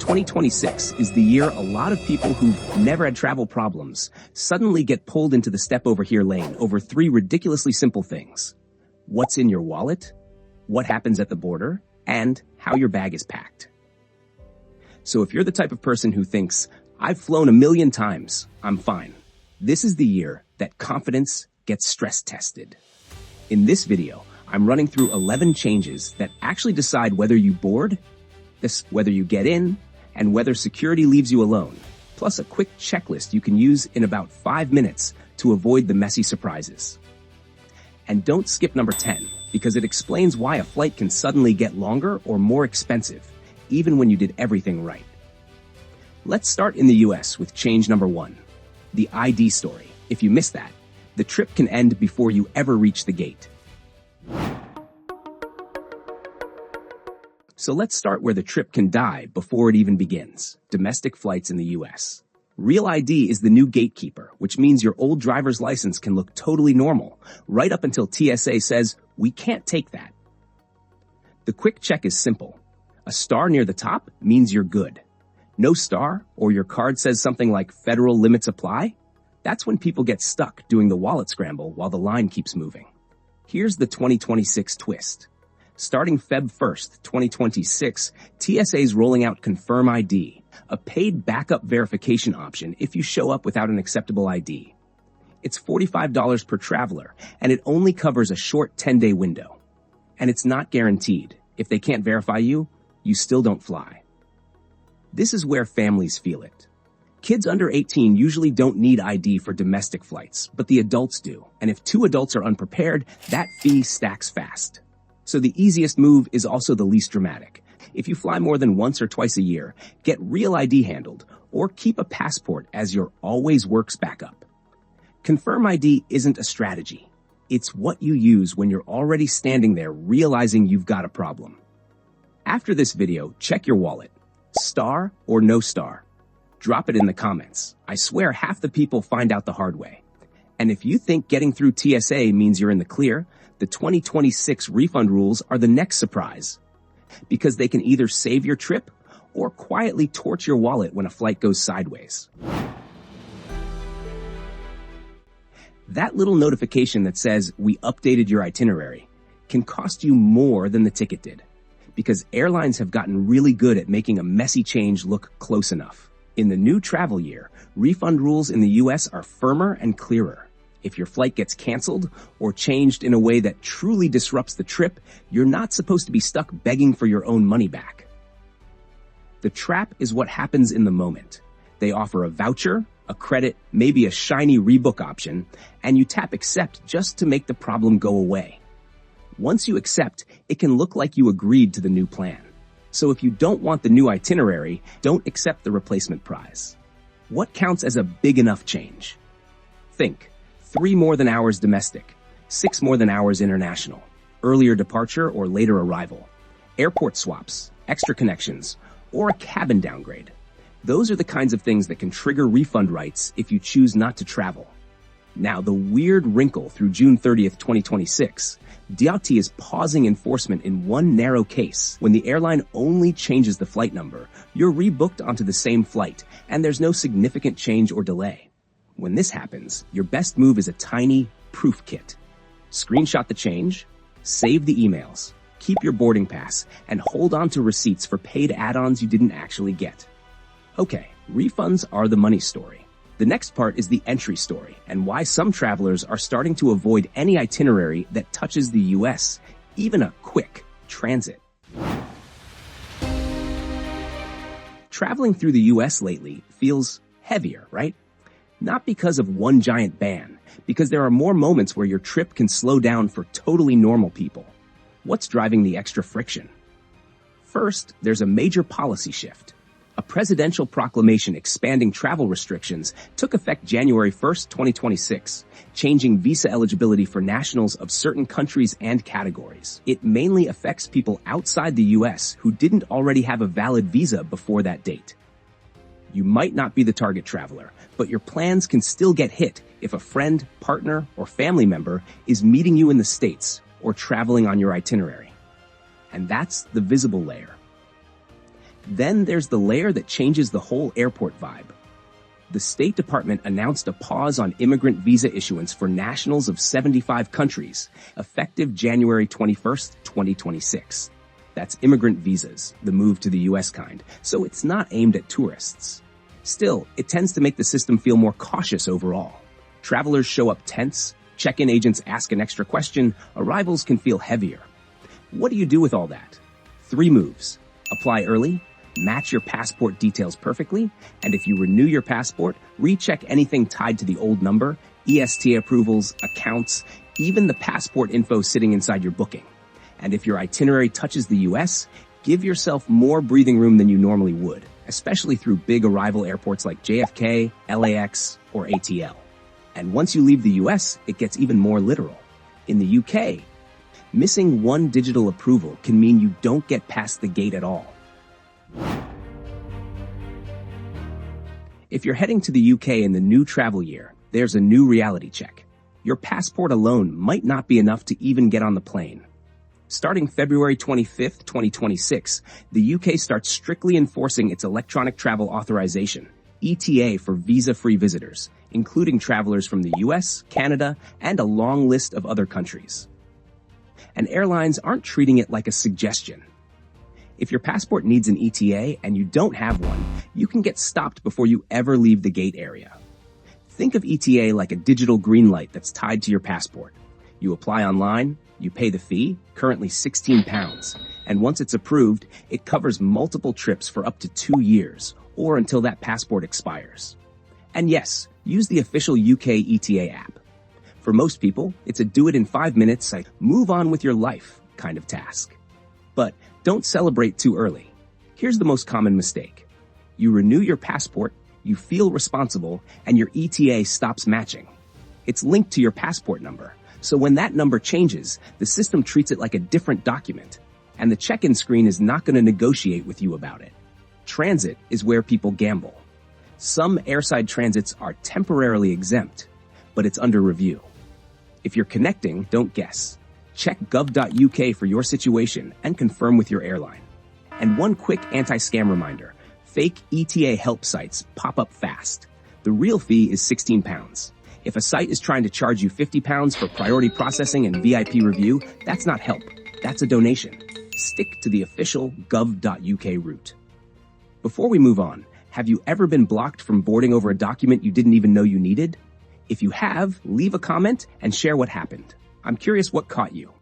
2026 is the year a lot of people who've never had travel problems suddenly get pulled into the step over here lane over three ridiculously simple things. What's in your wallet, what happens at the border, and how your bag is packed. So if you're the type of person who thinks, I've flown 1,000,000 times, I'm fine, this is the year that confidence gets stress tested. In this video, I'm running through 11 changes that actually decide whether you board, whether you get in, and whether security leaves you alone, plus a quick checklist you can use in about 5 minutes to avoid the messy surprises. And don't skip number 10, because it explains why a flight can suddenly get longer or more expensive, even when you did everything right. Let's start in the US with change number 1, the ID story. If you miss that, the trip can end before you ever reach the gate. So let's start where the trip can die before it even begins, domestic flights in the US. Real ID is the new gatekeeper, which means your old driver's license can look totally normal, right up until TSA says, we can't take that. The quick check is simple. A star near the top means you're good. No star, or your card says something like federal limits apply? That's when people get stuck doing the wallet scramble while the line keeps moving. Here's the 2026 twist. Starting Feb 1st, 2026, TSA is rolling out ConfirmID, a paid backup verification option if you show up without an acceptable ID. It's $45 per traveler, and it only covers a short 10-day window. And it's not guaranteed. If they can't verify you, you still don't fly. This is where families feel it. Kids under 18 usually don't need ID for domestic flights, but the adults do. And if 2 adults are unprepared, that fee stacks fast. So the easiest move is also the least dramatic. If you fly more than once or twice a year, get real ID handled, or keep a passport as your always works backup. ConfirmID isn't a strategy. It's what you use when you're already standing there realizing you've got a problem. After this video, check your wallet. Star or no star? Drop it in the comments. I swear half the people find out the hard way. And if you think getting through TSA means you're in the clear, the 2026 refund rules are the next surprise, because they can either save your trip or quietly torch your wallet when a flight goes sideways. That little notification that says, we updated your itinerary, can cost you more than the ticket did, because airlines have gotten really good at making a messy change look close enough. In the new travel year, refund rules in the US are firmer and clearer. If your flight gets canceled or changed in a way that truly disrupts the trip, you're not supposed to be stuck begging for your own money back. The trap is what happens in the moment. They offer a voucher, a credit, maybe a shiny rebook option, and you tap accept just to make the problem go away. Once you accept, it can look like you agreed to the new plan. So if you don't want the new itinerary, don't accept the replacement prize. What counts as a big enough change? Think. 3 more than hours domestic, 6 more than hours international, earlier departure or later arrival, airport swaps, extra connections, or a cabin downgrade. Those are the kinds of things that can trigger refund rights if you choose not to travel. Now, the weird wrinkle through June 30th, 2026, DOT is pausing enforcement in one narrow case. When the airline only changes the flight number, you're rebooked onto the same flight, and there's no significant change or delay. When this happens, your best move is a tiny proof kit. Screenshot the change, save the emails, keep your boarding pass, and hold on to receipts for paid add-ons you didn't actually get. Okay, refunds are the money story. The next part is the entry story, and why some travelers are starting to avoid any itinerary that touches the US, even a quick transit. Traveling through the US lately feels heavier, right? Not because of one giant ban, because there are more moments where your trip can slow down for totally normal people. What's driving the extra friction? First, there's a major policy shift. A presidential proclamation expanding travel restrictions took effect January 1st, 2026, changing visa eligibility for nationals of certain countries and categories. It mainly affects people outside the US who didn't already have a valid visa before that date. You might not be the target traveler, but your plans can still get hit if a friend, partner, or family member is meeting you in the States or traveling on your itinerary. And that's the visible layer. Then there's the layer that changes the whole airport vibe. The State Department announced a pause on immigrant visa issuance for nationals of 75 countries, effective January 21st, 2026. That's immigrant visas, the move to the US kind, so it's not aimed at tourists. Still, it tends to make the system feel more cautious overall. Travelers show up tense, check-in agents ask an extra question, arrivals can feel heavier. What do you do with all that? 3 moves. Apply early, match your passport details perfectly, and if you renew your passport, recheck anything tied to the old number, ESTA approvals, accounts, even the passport info sitting inside your booking. And if your itinerary touches the US, give yourself more breathing room than you normally would, especially through big arrival airports like JFK, LAX, or ATL. And once you leave the US, it gets even more literal. In the UK, missing one digital approval can mean you don't get past the gate at all. If you're heading to the UK in the new travel year, there's a new reality check. Your passport alone might not be enough to even get on the plane. Starting February 25th, 2026, the UK starts strictly enforcing its electronic travel authorization, ETA, for visa-free visitors, including travelers from the US, Canada, and a long list of other countries. And airlines aren't treating it like a suggestion. If your passport needs an ETA and you don't have one, you can get stopped before you ever leave the gate area. Think of ETA like a digital green light that's tied to your passport. You apply online, you pay the fee, currently £16, and once it's approved, it covers multiple trips for up to 2 years, or until that passport expires. And yes, use the official UK ETA app. For most people, it's a do-it-in-5 minutes, move on with your life kind of task. But don't celebrate too early. Here's the most common mistake. You renew your passport, you feel responsible, and your ETA stops matching. It's linked to your passport number, so when that number changes, the system treats it like a different document, and the check-in screen is not going to negotiate with you about it. Transit is where people gamble. Some airside transits are temporarily exempt, but it's under review. If you're connecting, don't guess. Check gov.uk for your situation and confirm with your airline. And one quick anti-scam reminder, fake ETA help sites pop up fast. The real fee is £16. If a site is trying to charge you £50 for priority processing and VIP review, that's not help, that's a donation. Stick to the official gov.uk route. Before we move on, have you ever been blocked from boarding over a document you didn't even know you needed? If you have, leave a comment and share what happened. I'm curious what caught you.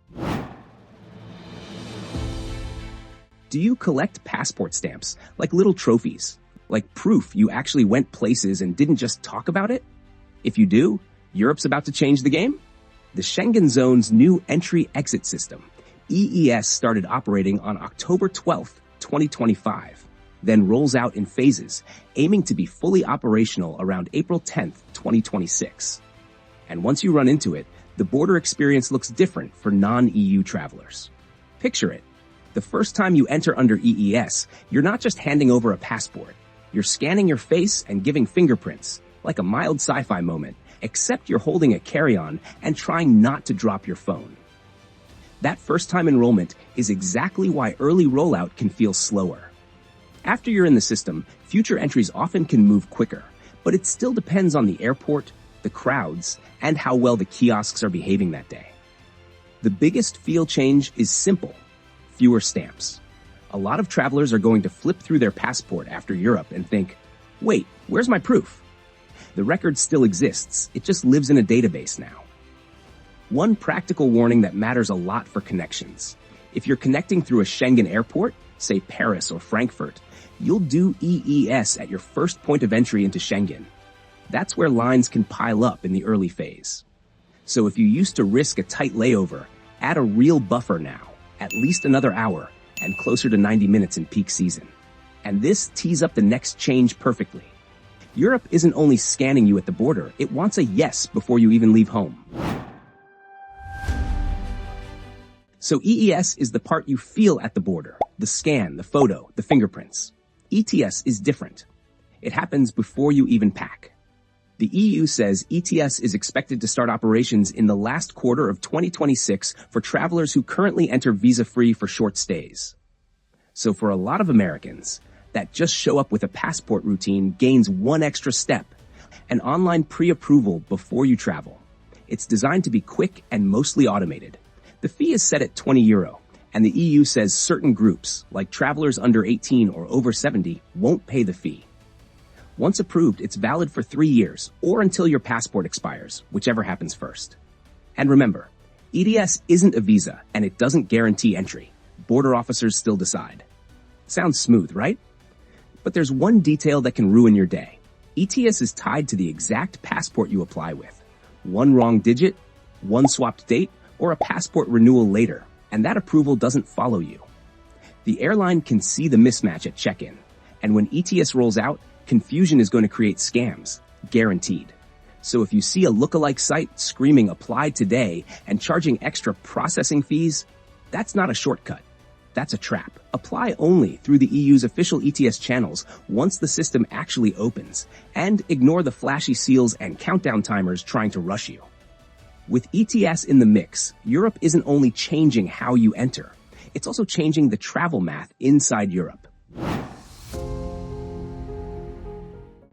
Do you collect passport stamps, like little trophies, like proof you actually went places and didn't just talk about it? If you do, Europe's about to change the game. The Schengen zone's new entry-exit system, EES, started operating on October 12th, 2025, then rolls out in phases, aiming to be fully operational around April 10th, 2026. And once you run into it, the border experience looks different for non-EU travelers. Picture it. The first time you enter under EES, you're not just handing over a passport. You're scanning your face and giving fingerprints, like a mild sci-fi moment, except you're holding a carry-on and trying not to drop your phone. That first-time enrollment is exactly why early rollout can feel slower. After you're in the system, future entries often can move quicker, but it still depends on the airport, the crowds, and how well the kiosks are behaving that day. The biggest feel change is simple: fewer stamps. A lot of travelers are going to flip through their passport after Europe and think, wait, where's my proof? The record still exists, it just lives in a database now. One practical warning that matters a lot for connections. If you're connecting through a Schengen airport, say Paris or Frankfurt, you'll do EES at your first point of entry into Schengen. That's where lines can pile up in the early phase. So if you used to risk a tight layover, add a real buffer now, at least another hour, and closer to 90 minutes in peak season. And this tees up the next change perfectly. Europe isn't only scanning you at the border, it wants a yes before you even leave home. So EES is the part you feel at the border, the scan, the photo, the fingerprints. ETIAS is different. It happens before you even pack. The EU says ETIAS is expected to start operations in the last quarter of 2026 for travelers who currently enter visa-free for short stays. So for a lot of Americans, that just show up with a passport routine gains one extra step: an online pre-approval before you travel. It's designed to be quick and mostly automated. The fee is set at €20, and the EU says certain groups, like travelers under 18 or over 70, won't pay the fee. Once approved, it's valid for 3 years, or until your passport expires, whichever happens first. And remember, ETIAS isn't a visa, and it doesn't guarantee entry. Border officers still decide. Sounds smooth, right? But there's one detail that can ruin your day. ETIAS is tied to the exact passport you apply with. One wrong digit, one swapped date, or a passport renewal later, and that approval doesn't follow you. The airline can see the mismatch at check-in, and when ETIAS rolls out, confusion is going to create scams, guaranteed. So if you see a lookalike site screaming "apply today" and charging extra processing fees, that's not a shortcut. That's a trap. Apply only through the EU's official ETIAS channels once the system actually opens, and ignore the flashy seals and countdown timers trying to rush you. With ETIAS in the mix, Europe isn't only changing how you enter, it's also changing the travel math inside Europe.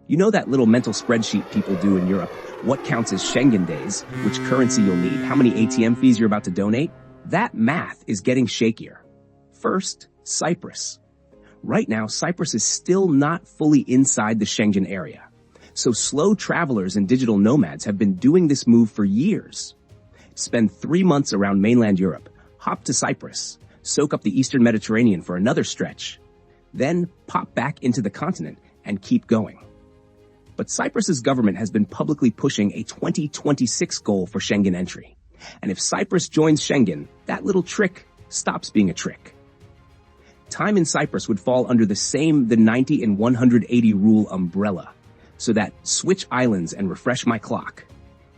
You know that little mental spreadsheet people do in Europe? What counts as Schengen days, which currency you'll need, how many ATM fees you're about to donate? That math is getting shakier. First, Cyprus. Right now, Cyprus is still not fully inside the Schengen area. So slow travelers and digital nomads have been doing this move for years. Spend 3 months around mainland Europe, hop to Cyprus, soak up the Eastern Mediterranean for another stretch, then pop back into the continent and keep going. But Cyprus's government has been publicly pushing a 2026 goal for Schengen entry. And if Cyprus joins Schengen, that little trick stops being a trick. Time in Cyprus would fall under the 90 and 180 rule umbrella, so that switch islands and refresh my clock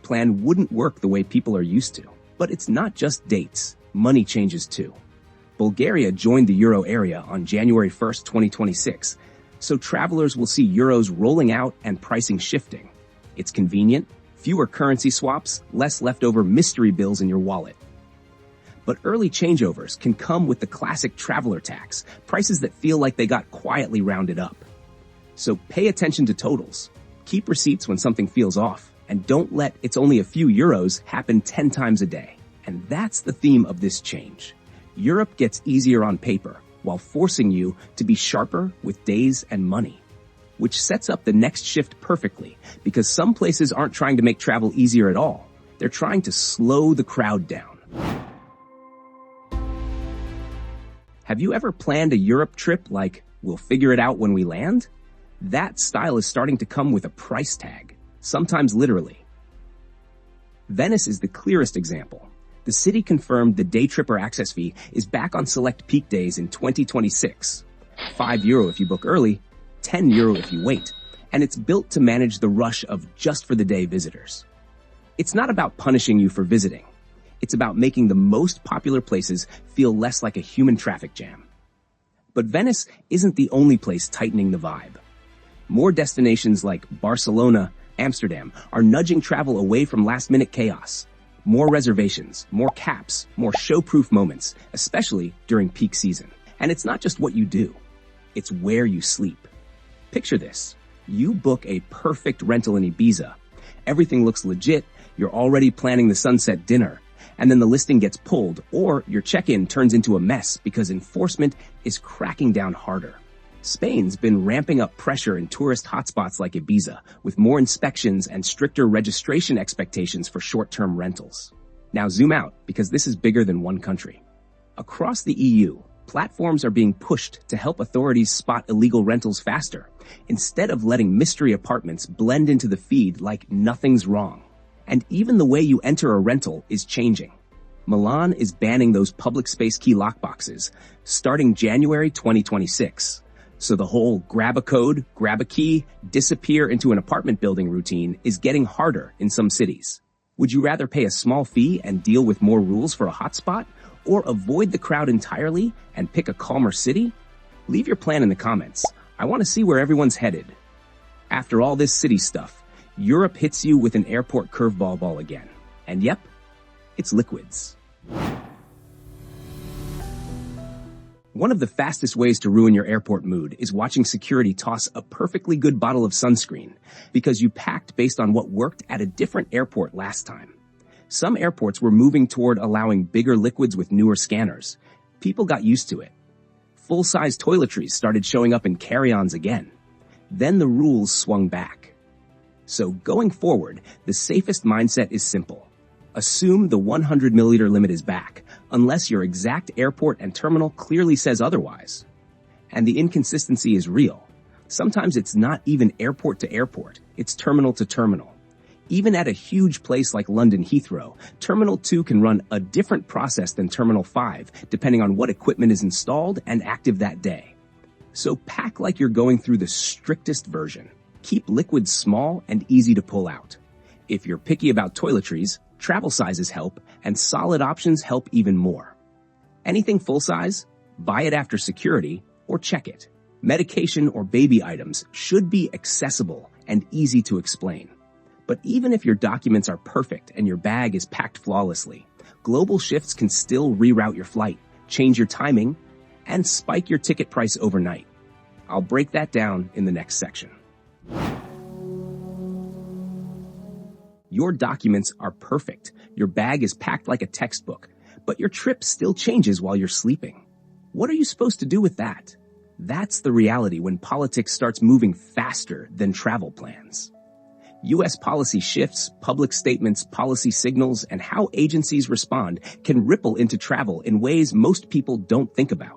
plan wouldn't work the way people are used to. But it's not just dates, money changes too. Bulgaria joined the euro area on January 1st, 2026, so travelers will see euros rolling out and pricing shifting. It's convenient, fewer currency swaps, less leftover mystery bills in your wallet. But early changeovers can come with the classic traveler tax, prices that feel like they got quietly rounded up. So pay attention to totals, keep receipts when something feels off, and don't let "it's only a few euros" happen 10 times a day. And that's the theme of this change. Europe gets easier on paper, while forcing you to be sharper with days and money. Which sets up the next shift perfectly, because some places aren't trying to make travel easier at all. They're trying to slow the crowd down. Have you ever planned a Europe trip like, "we'll figure it out when we land"? That style is starting to come with a price tag, sometimes literally. Venice is the clearest example. The city confirmed the day tripper access fee is back on select peak days in 2026. €5 if you book early, €10 if you wait, and it's built to manage the rush of just for the day visitors. It's not about punishing you for visiting. It's about making the most popular places feel less like a human traffic jam. But Venice isn't the only place tightening the vibe. More destinations like Barcelona, Amsterdam are nudging travel away from last-minute chaos. More reservations, more caps, more show-proof moments, especially during peak season. And it's not just what you do, it's where you sleep. Picture this. You book a perfect rental in Ibiza. Everything looks legit, you're already planning the sunset dinner, and then the listing gets pulled, or your check-in turns into a mess because enforcement is cracking down harder. Spain's been ramping up pressure in tourist hotspots like Ibiza, with more inspections and stricter registration expectations for short-term rentals. Now zoom out, because this is bigger than one country. Across the EU, platforms are being pushed to help authorities spot illegal rentals faster, instead of letting mystery apartments blend into the feed like nothing's wrong. And even the way you enter a rental is changing. Milan is banning those public space key lockboxes, starting January 2026. So the whole grab a code, grab a key, disappear into an apartment building routine is getting harder in some cities. Would you rather pay a small fee and deal with more rules for a hotspot, or avoid the crowd entirely and pick a calmer city? Leave your plan in the comments. I want to see where everyone's headed. After all this city stuff, Europe hits you with an airport curveball ball again. And yep, it's liquids. One of the fastest ways to ruin your airport mood is watching security toss a perfectly good bottle of sunscreen because you packed based on what worked at a different airport last time. Some airports were moving toward allowing bigger liquids with newer scanners. People got used to it. Full-size toiletries started showing up in carry-ons again. Then the rules swung back. So going forward, the safest mindset is simple. Assume the 100 milliliter limit is back, unless your exact airport and terminal clearly says otherwise. And the inconsistency is real. Sometimes it's not even airport to airport, it's terminal to terminal. Even at a huge place like London Heathrow, Terminal 2 can run a different process than Terminal 5, depending on what equipment is installed and active that day. So pack like you're going through the strictest version. Keep liquids small and easy to pull out. If you're picky about toiletries, travel sizes help, and solid options help even more. Anything full size? Buy it after security or check it. Medication or baby items should be accessible and easy to explain. But even if your documents are perfect and your bag is packed flawlessly, global shifts can still reroute your flight, change your timing, and spike your ticket price overnight. I'll break that down in the next section. Your documents are perfect. Your bag is packed like a textbook, but your trip still changes while you're sleeping. What are you supposed to do with that? That's the reality when politics starts moving faster than travel plans. U.S. policy shifts, public statements, policy signals, and how agencies respond can ripple into travel in ways most people don't think about.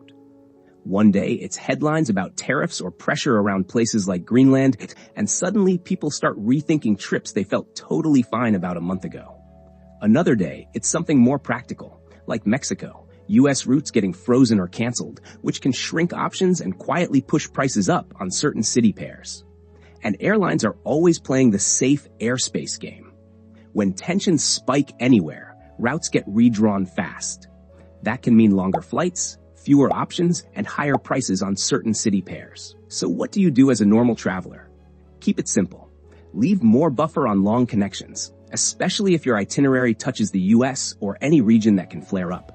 One day, it's headlines about tariffs or pressure around places like Greenland, and suddenly people start rethinking trips they felt totally fine about a month ago. Another day, it's something more practical, like Mexico, U.S. routes getting frozen or canceled, which can shrink options and quietly push prices up on certain city pairs. And airlines are always playing the safe airspace game. When tensions spike anywhere, routes get redrawn fast. That can mean longer flights, fewer options, and higher prices on certain city pairs. So what do you do as a normal traveler? Keep it simple. Leave more buffer on long connections, especially if your itinerary touches the US or any region that can flare up.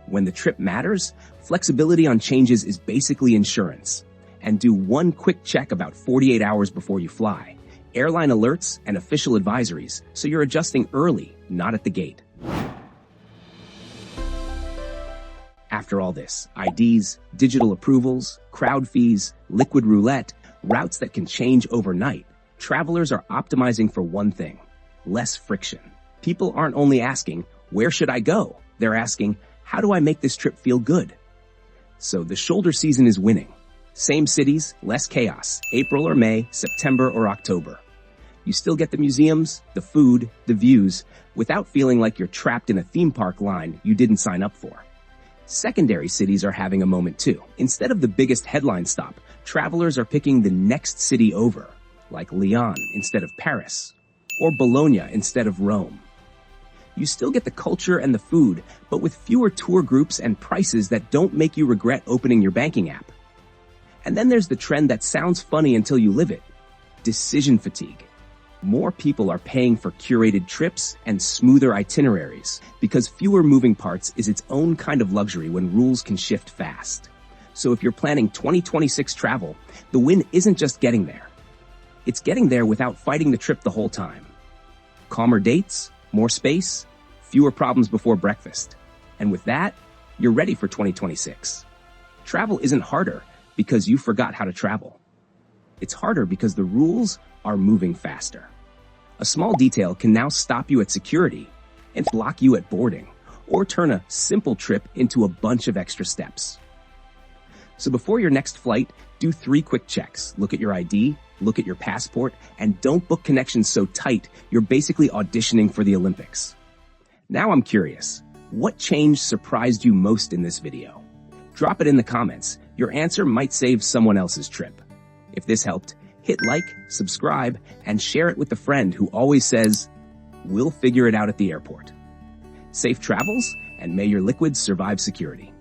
When the trip matters, flexibility on changes is basically insurance. And do one quick check about 48 hours before you fly. Airline alerts and official advisories, so you're adjusting early, not at the gate. After all this, IDs, digital approvals, crowd fees, liquid roulette, routes that can change overnight, travelers are optimizing for one thing: less friction. People aren't only asking, where should I go? They're asking, how do I make this trip feel good? So the shoulder season is winning. Same cities, less chaos, April or May, September or October. You still get the museums, the food, the views, without feeling like you're trapped in a theme park line you didn't sign up for. Secondary cities are having a moment too. Instead of the biggest headline stop, travelers are picking the next city over, like Lyon instead of Paris, or Bologna instead of Rome. You still get the culture and the food, but with fewer tour groups and prices that don't make you regret opening your banking app. And then there's the trend that sounds funny until you live it: decision fatigue. More people are paying for curated trips and smoother itineraries because fewer moving parts is its own kind of luxury when rules can shift fast. So if you're planning 2026 travel, the win isn't just getting there. It's getting there without fighting the trip the whole time. Calmer dates, more space, fewer problems before breakfast. And with that, you're ready for 2026. Travel isn't harder because you forgot how to travel. It's harder because the rules are moving faster. A small detail can now stop you at security and block you at boarding, or turn a simple trip into a bunch of extra steps. So before your next flight, do 3 quick checks. Look at your ID, look at your passport, and don't book connections so tight you're basically auditioning for the Olympics. Now I'm curious, what change surprised you most in this video? Drop it in the comments. Your answer might save someone else's trip. If this helped, hit like, subscribe, and share it with a friend who always says, "We'll figure it out at the airport." Safe travels, and may your liquids survive security.